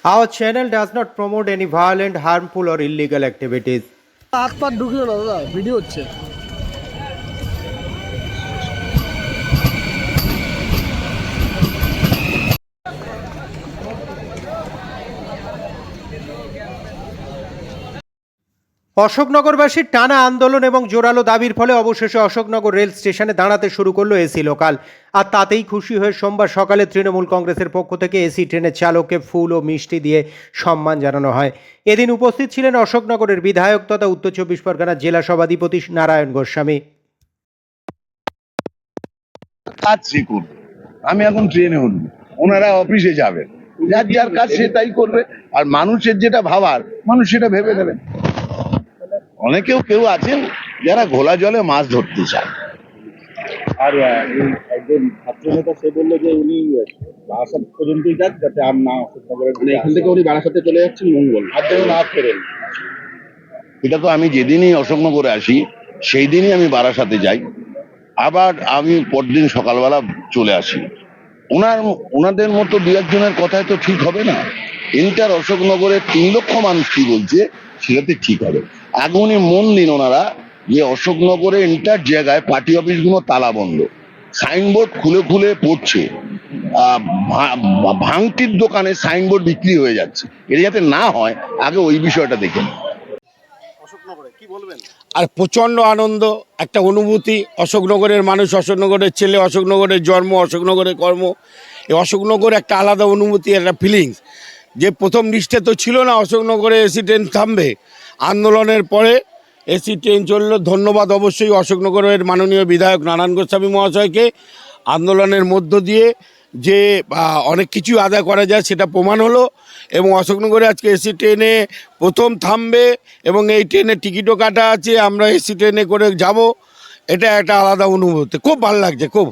Our channel does not promote any violent, harmful, or illegal activities. হাত পা ঢুকিও না দাদা, ভিডিও হচ্ছে। অশোকনগরবাসীর টানা আন্দোলন এবং জোরালো দাবির ফলে অবশেষে অশোকনগর রেল স্টেশনে দাঁড়াতে শুরু করলো এসি লোকাল। আর তাতেই খুশি হয়ে সোমবার সকালে তৃণমূল কংগ্রেসের পক্ষ থেকে এসি ট্রেনের চালককে ফুল ও মিষ্টি দিয়ে সম্মান জানানো হয়। এদিন উপস্থিত ছিলেন অশোকনগরের বিধায়ক তথা উত্তর চব্বিশ পরগনার জেলা সভাধিপতি নারায়ণ গোস্বামী। কাজ সে করবে, আমি এখন ট্রেনে উঠবো, ওনারা অফিসে যাবেন, যার যার কাজ সে তাই করবে। আর মানুষের যেটা ভাবার মানুষ সেটা ভেবে নেবেন। কেউ আছেন যারা ঘোলা জলে মাছ ধরতে চায়। আর একজন ছাত্র নেতা সে বললো যে উনি বারাসাত পর্যন্তই যান, যাতে আর না এখান থেকে উনি বারাসাতে চলে যাচ্ছেন মঙ্গল, আর যেন না ফেরেন। এটা তো আমি যেদিনই অশোকনগরে আসি সেই দিনই আমি বারাসাতে যাই, আবার আমি পরদিন সকালবেলা চলে আসি। ওনাদের মতো দু একজনের কথায় তো ঠিক হবে না। এন্টার অশোকনগরে 3 লক্ষ মানুষ কি বলছে সেটাতে ঠিক হবে। আগুনে মন দিন ওনারা যে অশোকনগরে এন্টার জায়গায় পার্টি অফিসগুলো তালা বন্ধ, সাইনবোর্ড খুলে খুলে পড়ছে, ভাঙটির দোকানে সাইনবোর্ড বিক্রি হয়ে যাচ্ছে। এটা যাতে না হয় আগে ওই বিষয়টা দেখেন। আর প্রচণ্ড আনন্দ, একটা অনুভূতি। অশোকনগরের মানুষ, অশোকনগরের ছেলে, অশোকনগরের জন্ম, অশোকনগরের কর্ম। এই অশোকনগর একটা আলাদা অনুভূতি, একটা ফিলিংস। যে প্রথম লিস্টে তো ছিল না অশোকনগরে এসি ট্রেন থামবে, আন্দোলনের পরে এসি ট্রেন চললো। ধন্যবাদ অবশ্যই অশোকনগরের মাননীয় বিধায়ক নারায়ণ গোস্বামী মহাশয়কে। আন্দোলনের মধ্য দিয়ে যে অনেক কিছু আদায় করা যায় সেটা প্রমাণ হলো, এবং অশোকনগরে আজকে এসি ট্রেনে প্রথম থামবে এবং এই ট্রেনের টিকিটও কাটা আছে। আমরা এসি ট্রেনে করে যাব, এটা একটা আলাদা অনুভূতি। খুব ভালো লাগছে, খুব।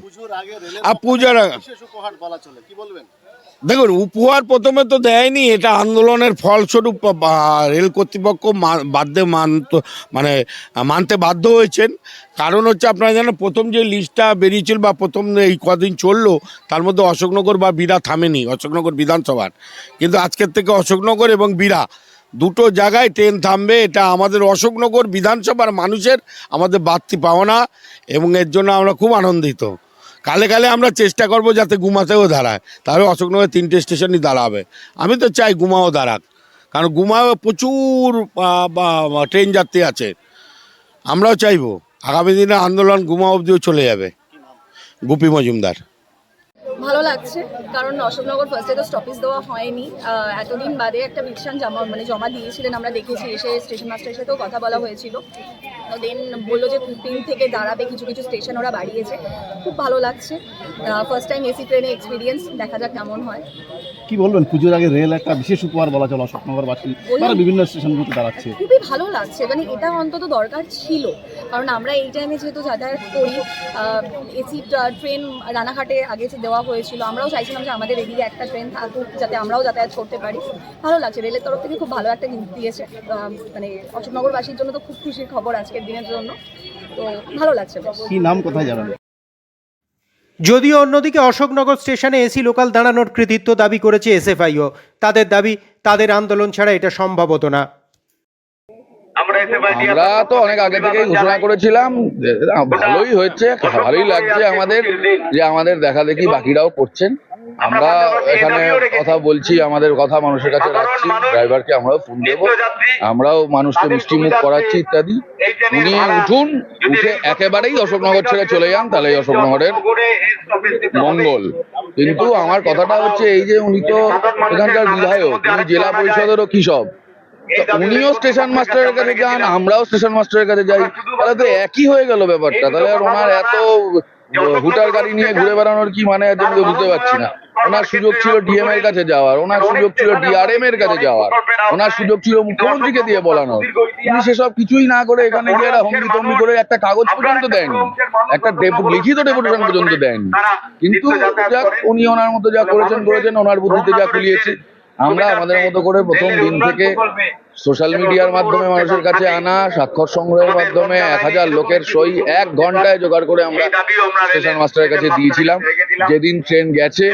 আর পূজার দেখুন, উপহার প্রথমে তো দেয়নি, এটা আন্দোলনের ফলস্বরূপ রেল কর্তৃপক্ষ মানতে বাধ্য হয়েছেন। কারণ হচ্ছে আপনারা জানেন, প্রথম যে লিস্টটা বেরিয়েছিল বা প্রথম এই কদিন চললো তার মধ্যে অশোকনগর বা বীরা থামেনি, অশোকনগর বিধানসভার। কিন্তু আজকের থেকে অশোকনগর এবং বীরা দুটো জায়গায় ট্রেন থামবে। এটা আমাদের অশোকনগর বিধানসভার মানুষের আমাদের বাড়তি পাওনা, এবং এর জন্য আমরা খুব আনন্দিত। কালে কালে আমরা চেষ্টা করব যাতে গুমাতেও দাঁড়ায়, তাহলে অশোকনগরের 3টে স্টেশনই দাঁড়াবে। আমি তো চাই গুমাও দাঁড়াক, কারণ গুমাও প্রচুর ট্রেন যাত্রী আছে। আমরাও চাইবো আগামী দিনে আন্দোলন গুমা অবধিও চলে যাবে। গুপি মজুমদার। ভালো লাগছে, কারণ অশোকনগর ফার্স্টে তো স্টপেজ দেওয়া হয়নি। এতদিন বাদে একটা পিটিশন জমা দিয়েছিলেন, আমরা দেখেছি। এসে স্টেশন মাস্টারের সাথেও কথা বলা হয়েছিল, দেন বললো যে 15 থেকে দাঁড়াবে, কিছু কিছু স্টেশন ওরা বাড়িয়েছে। খুব ভালো লাগছে, ফার্স্ট টাইম এসি ট্রেনে এক্সপিরিয়েন্স, দেখা যাক কেমন হয়। কি বলবেন, পুজোর আগে রেল একটা বিশেষ উপহার বলা চলে অশোকনগরবাসী, তারা বিভিন্ন স্টেশনগুলোতে দাঁড়াচ্ছে। খুবই ভালো লাগছে, মানে এটা অন্তত দরকার ছিল, কারণ আমরা এই টাইমে যেহেতু যাতায়াত করি, এসি ট্রেন রানাঘাটে আগে দেওয়া হয়েছিল। আমরাও চাইছিলাম যে আমাদের এদিকে একটা ট্রেন থাকুক, যাতে আমরাও যাতায়াত করতে পারি। ভালো লাগছে, রেলের তরফ থেকে খুব ভালো একটা জিনিস দিয়েছে। মানে অশোকনগরবাসীর জন্য তো খুব খুশির খবর আজকের দিনের জন্য, তো ভালো লাগছে। কি নাম, কোথায় যাবেন? যদিও অন্যদিকে অশোকনগর স্টেশনে এসি লোকাল দাঁড়ানোর কৃতিত্ব দাবি করেছে এসএফআইও। তাদের দাবি, তাদের আন্দোলন ছাড়া এটা সম্ভব হতো না। আমরা তো অনেক আগে থেকেই ঘোষণা করেছিলাম, ভালোই হয়েছে, ভালোই লাগছে আমাদের যে আমাদের দেখা দেখি বাকিরাও করছেন। আমরা এখানে কথা বলছি, আমাদের কথা মানুষের কাছে রাখছি, ড্রাইভারকে আমরাও ফোন দেবো, আমরাও মানুষকে মিষ্টি মুখ করাচ্ছি ইত্যাদি। উনি উঠে একেবারেই অশোকনগর ছেড়ে চলে যান, তাহলে অশোকনগরের মঙ্গল। কিন্তু আমার কথাটা হচ্ছে এই যে উনি তো এখানকার বিধায়ক, উনি জেলা পরিষদেরও কি সব, উনিও স্টেশন মাস্টারের কাছে যান, আমরাও স্টেশন মাস্টারের কাছে যাই, তাহলে তো একই হয়ে গেল ব্যাপারটা। তাহলে আর ওনার এত হুটার গাড়ি নিয়ে ঘুরে বেড়ানোর কি মানে আছে আমি বুঝতে পারছি না। ওনার সুযোগ ছিল ডিএম এর কাছে যাওয়ার, ওনার সুযোগ ছিল ডিআরএম এর কাছে যাওয়ার, ওনার সুযোগ ছিল মুখ্যমন্ত্রীকে দিয়ে বলানোর। উনি সেসব কিছুই না করে এখানে গিয়ে হম্বি তম্বি করে একটা কাগজ পর্যন্ত দেয়নি, একটা লিখিত ডেপুটেশন পর্যন্ত দেয়নি। কিন্তু যাক, উনি ওনার মতো যা করেছেন, ওনার বুদ্ধিতে যা খুলিয়েছে। আমরা আমাদের মতো করে প্রথম দিন থেকে সোশ্যাল মিডিয়ার মাধ্যমে মানুষের কাছে আনা, স্বাক্ষর সংগ্রহের মাধ্যমে 1000 লোকের সই 1 ঘন্টায় জোগাড় করে আমরা স্টেশন মাস্টারের কাছে দিয়েছিলাম। যেদিন ট্রেন গেছে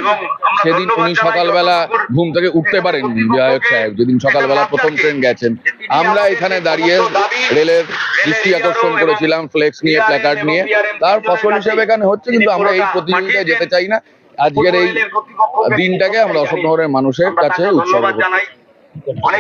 সেদিন উনি সকালবেলা ঘুম থেকে উঠতে পারেননি বিধায়ক সাহেব, যেদিন সকালবেলা প্রথম ট্রেন গেছেন। আমরা এখানে দাঁড়িয়ে রেলের দৃষ্টি আকর্ষণ করেছিলাম ফ্লেক্স নিয়ে, প্ল্যাকার্ড নিয়ে। তার ফসল হিসেবে এখানে হচ্ছে, কিন্তু আমরা এই প্রতিযোগিতায় যেতে চাই না। আজকের এই দিনটাকে আমরা অশোকনগরের মানুষের কাছে উৎসর্গ করি।